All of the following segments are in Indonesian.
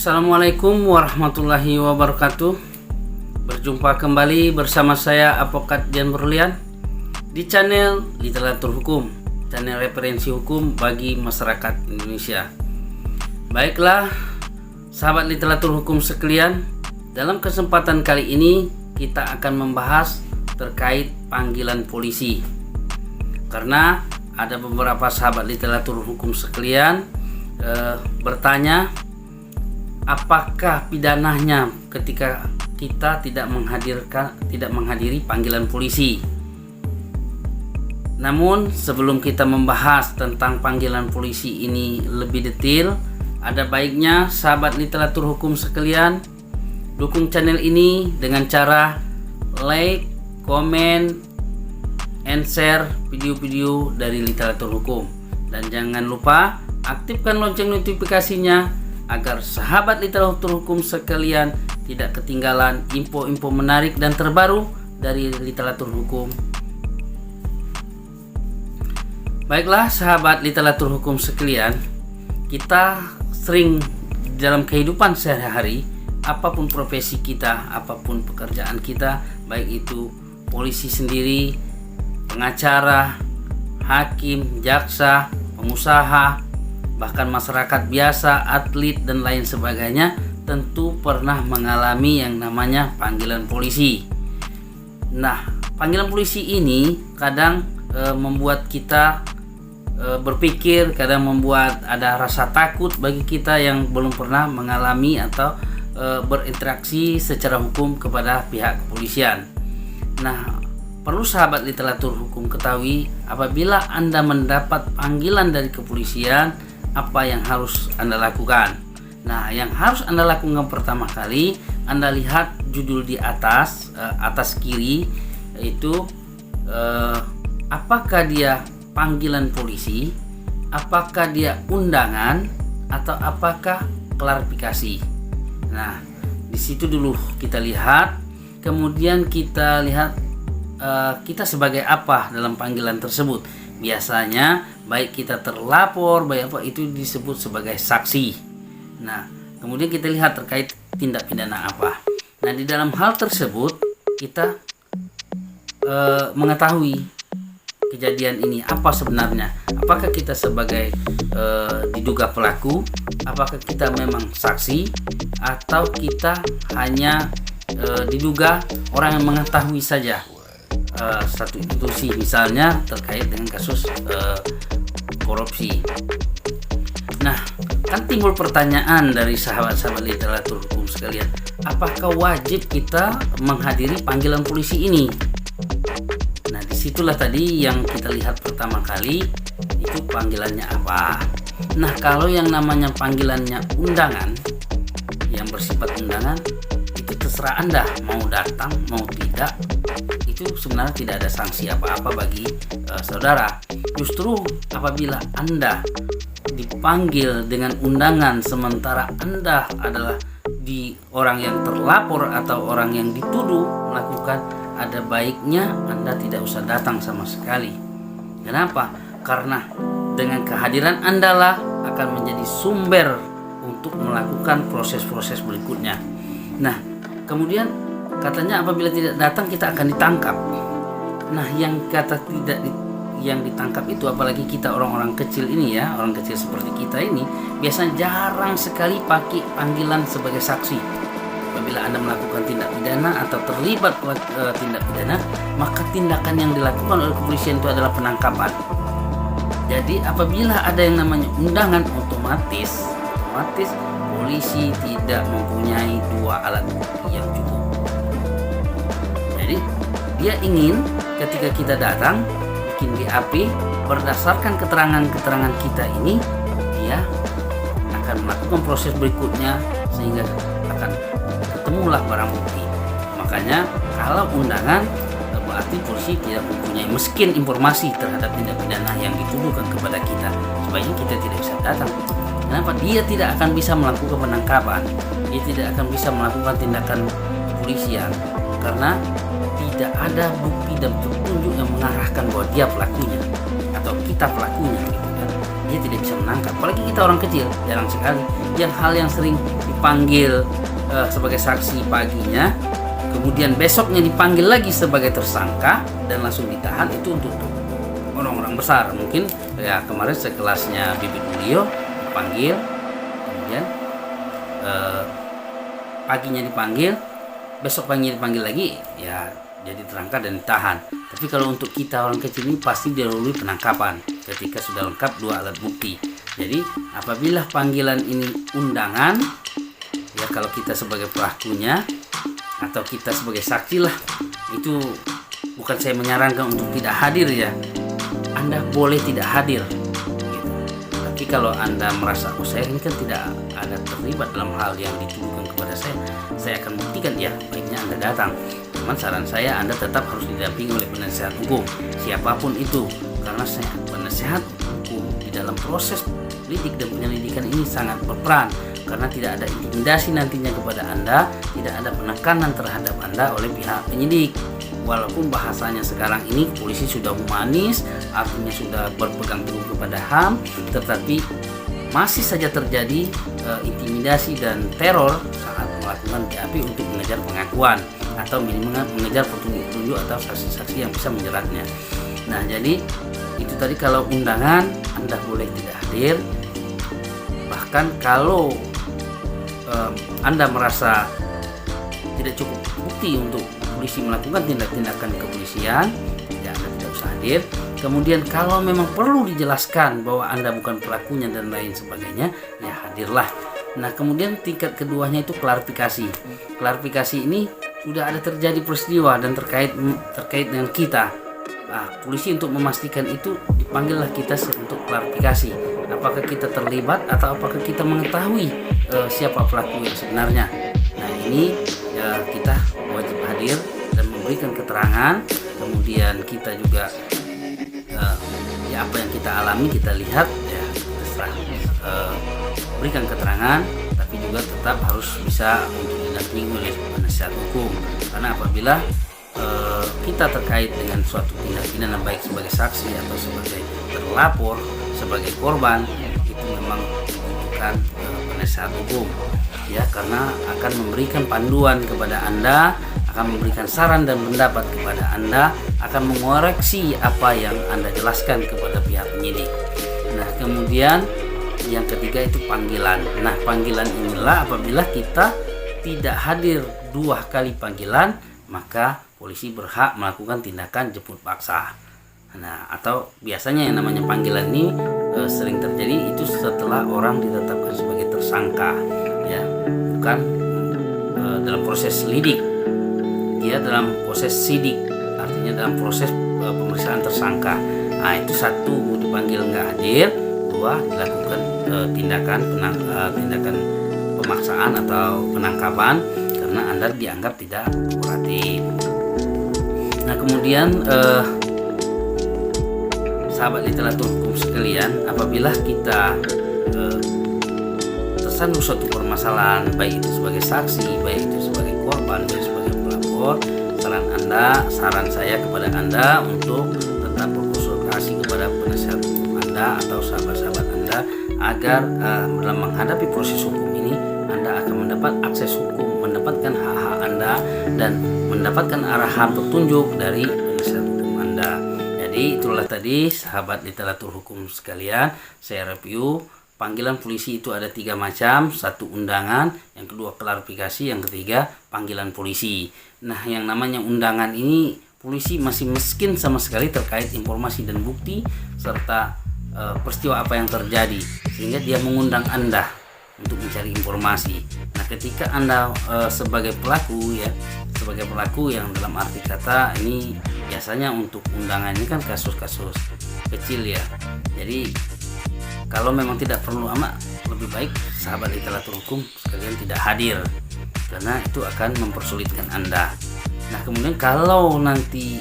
Assalamualaikum warahmatullahi wabarakatuh. Berjumpa kembali bersama saya Advokat Dian Berlian di channel Literatur Hukum, channel referensi hukum bagi masyarakat Indonesia. Baiklah, sahabat literatur hukum sekalian, dalam kesempatan kali ini kita akan membahas terkait panggilan polisi. Karena ada beberapa sahabat literatur hukum sekalian bertanya, apakah pidananya ketika kita tidak menghadiri panggilan polisi. Namun sebelum kita membahas tentang panggilan polisi ini lebih detail, ada baiknya sahabat literatur hukum sekalian dukung channel ini dengan cara like, comment, and share video-video dari literatur hukum. Dan jangan lupa aktifkan lonceng notifikasinya agar sahabat literatur hukum sekalian tidak ketinggalan info-info menarik dan terbaru dari literatur hukum. Baiklah sahabat literatur hukum sekalian, kita sering dalam kehidupan sehari-hari, apapun profesi kita, apapun pekerjaan kita, baik itu polisi sendiri, pengacara, hakim, jaksa, pengusaha, bahkan masyarakat biasa, atlet, dan lain sebagainya, tentu pernah mengalami yang namanya panggilan polisi. Nah, panggilan polisi ini kadang membuat kita berpikir, kadang membuat ada rasa takut bagi kita yang belum pernah mengalami atau berinteraksi secara hukum kepada pihak kepolisian. Nah, perlu sahabat literatur hukum ketahui, apabila Anda mendapat panggilan dari kepolisian, apa yang harus Anda lakukan? Nah, yang harus Anda lakukan pertama kali, Anda lihat judul di atas kiri, yaitu apakah dia panggilan polisi, apakah dia undangan, atau apakah klarifikasi. Nah, di situ dulu kita lihat, kemudian kita lihat kita sebagai apa dalam panggilan tersebut. Biasanya baik kita terlapor, baik apa itu disebut sebagai saksi. Nah, kemudian kita lihat terkait tindak pidana apa. Nah, di dalam hal tersebut kita mengetahui kejadian ini apa sebenarnya. Apakah kita sebagai diduga pelaku, apakah kita memang saksi, atau kita hanya diduga orang yang mengetahui saja satu institusi, misalnya terkait dengan kasus korupsi. Nah, kan timbul pertanyaan dari sahabat-sahabat literatur hukum sekalian, apakah wajib kita menghadiri panggilan polisi ini? Nah, disitulah tadi yang kita lihat pertama kali, itu panggilannya apa. Nah, kalau yang namanya panggilannya undangan, yang bersifat undangan, itu terserah Anda mau datang mau tidak. Itu sebenarnya tidak ada sanksi apa-apa bagi saudara. Justru apabila Anda dipanggil dengan undangan sementara Anda adalah orang yang terlapor atau orang yang dituduh melakukan, ada baiknya Anda tidak usah datang sama sekali. Kenapa? Karena dengan kehadiran Anda lah akan menjadi sumber untuk melakukan proses-proses berikutnya. Nah, kemudian katanya apabila tidak datang kita akan ditangkap. Nah, yang ditangkap itu, apalagi kita orang-orang kecil ini ya, orang kecil seperti kita ini biasanya jarang sekali pakai panggilan sebagai saksi. Apabila Anda melakukan tindak pidana atau terlibat tindak pidana, maka tindakan yang dilakukan oleh kepolisian itu adalah penangkapan. Jadi apabila ada yang namanya undangan, otomatis polisi tidak mempunyai dua alat bukti yang cukup. Jadi dia ingin ketika kita datang bikin BAP, berdasarkan keterangan-keterangan kita ini, dia akan melakukan proses berikutnya sehingga akan ketemulah barang bukti. Makanya kalau undangan, berarti polisi tidak mempunyai miskin informasi terhadap tindak pidana yang dituduhkan kepada kita, sebaiknya kita tidak bisa datang. Kenapa? Dia tidak akan bisa melakukan penangkapan, dia tidak akan bisa melakukan tindakan kepolisian karena tidak ada bukti dan petunjuk yang mengarahkan bahwa dia pelakunya atau kita pelakunya, gitu kan. dia tidak bisa menangkap. Apalagi kita orang kecil, jarang sekali. Hal yang sering dipanggil sebagai saksi paginya, kemudian besoknya dipanggil lagi sebagai tersangka dan langsung ditahan, itu untuk orang-orang besar. Mungkin ya kemarin sekelasnya Bibit Mulyo dipanggil, kemudian paginya dipanggil, besok paginya dipanggil lagi, ya jadi tersangka dan ditahan. Tapi kalau untuk kita orang kecil ini pasti didahului penangkapan ketika sudah lengkap 2 alat bukti. Jadi apabila panggilan ini undangan, ya kalau kita sebagai pelakunya atau kita sebagai saksi lah, itu bukan saya menyarankan untuk tidak hadir ya. Anda boleh tidak hadir gitu. Tapi kalau Anda merasa saya ini kan tidak ada terlibat dalam hal yang dituduhkan kepada saya akan buktikan, ya baiknya Anda datang. Cuman saran saya Anda tetap harus didampingi oleh penasehat hukum siapapun itu, karena penasehat hukum di dalam proses lidik dan penyelidikan ini sangat berperan, karena tidak ada intimidasi nantinya kepada Anda, tidak ada penekanan terhadap Anda oleh pihak penyidik. Walaupun bahasanya sekarang ini polisi sudah humanis, artinya sudah berpegang teguh kepada HAM, tetapi masih saja terjadi intimidasi dan teror saat melakukan BAP untuk mengejar pengakuan atau minimal mengejar petunjuk-petunjuk atau saksi-saksi yang bisa menjeratnya. Nah, jadi itu tadi kalau undangan Anda boleh tidak hadir. Bahkan kalau Anda merasa tidak cukup bukti untuk polisi melakukan tindak-tindakan kepolisian, ya Anda tidak usah hadir. Kemudian kalau memang perlu dijelaskan bahwa Anda bukan pelakunya dan lain sebagainya, ya hadirlah. Nah, kemudian tingkat keduanya itu klarifikasi. Klarifikasi ini sudah ada terjadi peristiwa dan terkait dengan kita. Nah, polisi untuk memastikan itu dipanggillah kita untuk klarifikasi. Apakah kita terlibat atau apakah kita mengetahui siapa pelaku yang sebenarnya. Nah, ini ya, kita wajib hadir dan memberikan keterangan. Kemudian kita juga ya apa yang kita alami, kita lihat, ya terserah berikan keterangan, tapi juga tetap harus bisa untuk didampingi oleh penasehat hukum. Karena apabila kita terkait dengan suatu tindak pidana baik sebagai saksi atau sebagai terlapor, sebagai korban, itu memang membutuhkan penasehat hukum, ya, karena akan memberikan panduan kepada Anda, akan memberikan saran dan pendapat kepada Anda, akan mengoreksi apa yang Anda jelaskan kepada pihak penyidik. Nah, kemudian yang ketiga itu panggilan. Nah, panggilan inilah apabila kita tidak hadir 2 kali panggilan, maka polisi berhak melakukan tindakan jemput paksa. Nah, atau biasanya yang namanya panggilan ini sering terjadi itu setelah orang ditetapkan sebagai tersangka, ya, bukan dalam proses lidik, dia dalam proses sidik, artinya dalam proses pemeriksaan tersangka. Nah, itu 1 dipanggil nggak hadir, 2 dilakukan tindakan pemaksaan atau penangkapan karena Anda dianggap tidak kooperatif. Nah, kemudian sahabat literatur hukum sekalian, apabila kita tersandung suatu permasalahan, baik itu sebagai saksi, baik itu sebagai korban, baik sebagai pelapor, saran saya kepada Anda untuk tetap berkonsultasi kepada penasehat hukum Anda atau sahabat-sahabat Anda agar dalam menghadapi proses hukum ini Anda akan mendapat akses hukum, mendapatkan hak-hak Anda dan mendapatkan arahan petunjuk dari penasehat hukum Anda. Jadi itulah tadi sahabat literatur hukum sekalian, saya review panggilan polisi itu ada 3 macam. 1 undangan, yang kedua klarifikasi, yang ketiga panggilan polisi. Nah, yang namanya undangan ini polisi masih miskin sama sekali terkait informasi dan bukti serta peristiwa apa yang terjadi, sehingga dia mengundang Anda untuk mencari informasi. Nah, ketika Anda sebagai pelaku yang dalam arti kata ini biasanya untuk undangan ini kan kasus-kasus kecil, ya. Jadi kalau memang tidak perlu amat, lebih baik sahabat literatur hukum sekalian tidak hadir, karena itu akan mempersulitkan Anda. Nah, kemudian kalau nanti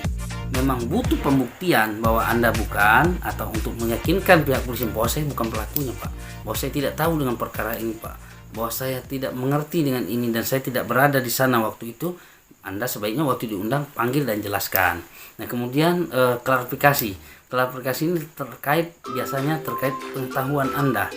memang butuh pembuktian bahwa Anda bukan, atau untuk meyakinkan pihak polisi bahwa saya bukan pelakunya, Pak, bahwa saya tidak tahu dengan perkara ini, Pak, bahwa saya tidak mengerti dengan ini dan saya tidak berada di sana waktu itu, Anda sebaiknya waktu diundang panggil dan jelaskan. Nah, kemudian klarifikasi. Klarifikasi ini biasanya terkait pengetahuan Anda.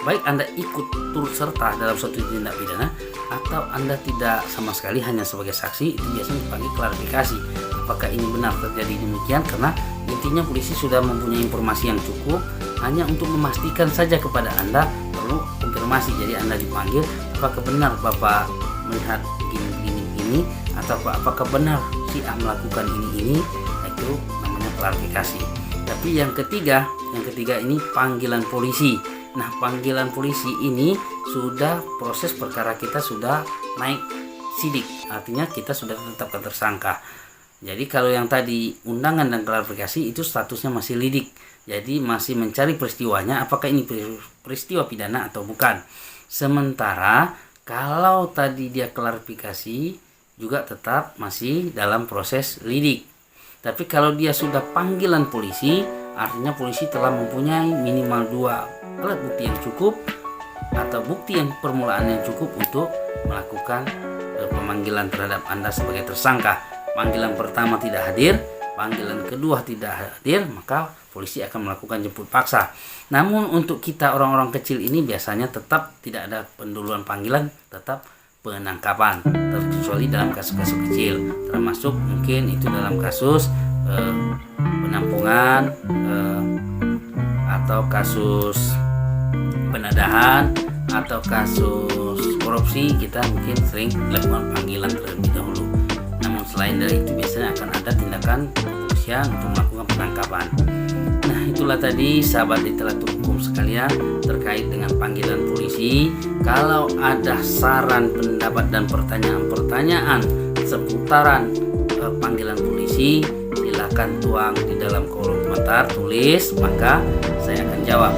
Baik Anda ikut turut serta dalam suatu tindak pidana atau Anda tidak sama sekali, hanya sebagai saksi, itu biasanya dipanggil klarifikasi. Apakah ini benar terjadi demikian? Karena intinya polisi sudah mempunyai informasi yang cukup, hanya untuk memastikan saja kepada Anda, perlu konfirmasi. Jadi Anda dipanggil, apakah benar Bapak melihat ini, atau apakah benar si A melakukan ini, itu namanya klarifikasi. Tapi yang ketiga ini panggilan polisi. Nah, panggilan polisi ini sudah proses perkara kita sudah naik sidik, artinya kita sudah tetapkan tersangka. Jadi kalau yang tadi undangan dan klarifikasi itu statusnya masih lidik, jadi masih mencari peristiwanya, apakah ini peristiwa pidana atau bukan. Sementara kalau tadi dia klarifikasi juga tetap masih dalam proses lidik. Tapi kalau dia sudah panggilan polisi, artinya polisi telah mempunyai minimal 2 alat bukti yang cukup atau bukti yang permulaan yang cukup untuk melakukan pemanggilan terhadap Anda sebagai tersangka. Panggilan pertama tidak hadir, panggilan kedua tidak hadir, maka polisi akan melakukan jemput paksa. Namun untuk kita orang-orang kecil ini biasanya tetap tidak ada penduluan panggilan, tetap penangkapan, terkecuali dalam kasus-kasus kecil, termasuk mungkin itu dalam kasus penampungan atau kasus penadahan atau kasus korupsi, kita mungkin sering dilakukan panggilan terlebih dahulu. Namun selain dari itu biasanya akan ada tindakan kepolisian untuk melakukan penangkapan. Nah, itulah tadi sahabat literatur hukum sekalian terkait dengan panggilan polisi. Kalau ada saran, pendapat dan pertanyaan-pertanyaan seputaran panggilan polisi, silakan tuang di dalam kolom komentar, tulis, maka saya akan jawab.